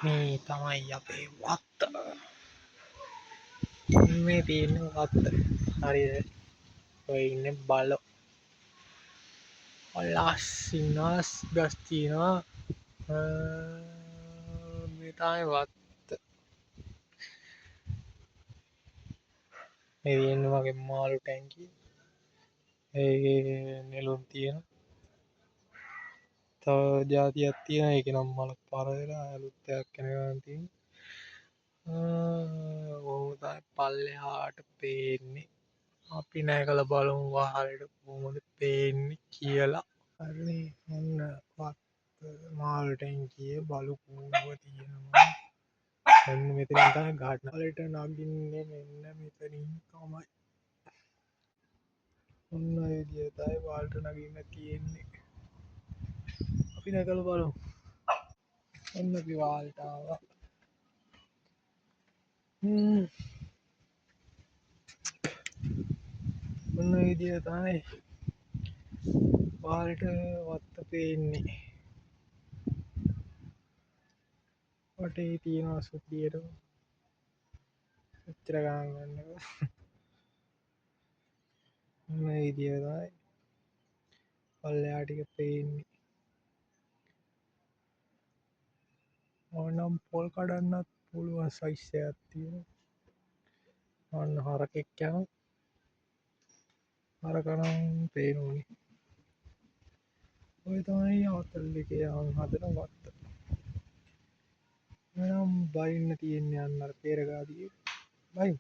මේ තමයි අපේ වත්ත. මේ තියෙන වත්ත. හරිද? ඔය ඉන්නේ බලෝ. ලස්සිනස් ගස් තියෙනවා. මේ තමයි වත්ත. මේ තියෙන්නේ මගේ මාළු ටැංකිය. ඒකේ නෙළුම් තියෙනවා. තව ජාතියක් තියෙනවා. ඒක නම් මල පර වෙලා අලුත් එකක් එන ගමන් තියෙනවා. ඔහොම තමයි පල්ලෙහාට පේන්නේ. අපි නැගලා බලමු වහලට කොහොමද පේන්නේ කියලා. හරි ඔන්න මාළු ටැංකියේ බලු කූඹුව තියෙනවා. ඔන්න මෙතනින් තමයි ගහට වලට නගින්නේ මෙන්න මෙතනින් තමයි. ඔන්න ඔය විදිහට තමයි වලට නගින්න තියෙන්නේ. අපි නැගලා බලමු. ඔන්න අපි වලට ආවා. ඔන්න ඔය විදිහට තමයි වලට වත්ත පේන්නේ. වටේ තියෙනවා සුපිරියටම. එච්චර ගණන් ගන්නකො. ඔන්න ඔය විදිහට තමයි පල්ලෙහා ටික පේන්නේ. ඕනම් පොල් කඩන්නත් පුළුවන් සයිස් එකක් තියෙනවා. ඔන්න හරකෙක් යනවා. හරක නම් පේනෝනේ. ඔය තමයි අවතල් එකේ යන් හදන වත්ත. එනම් බයින්න තියෙන්නේ අන්න අර පෙරගාදියේ. බයි.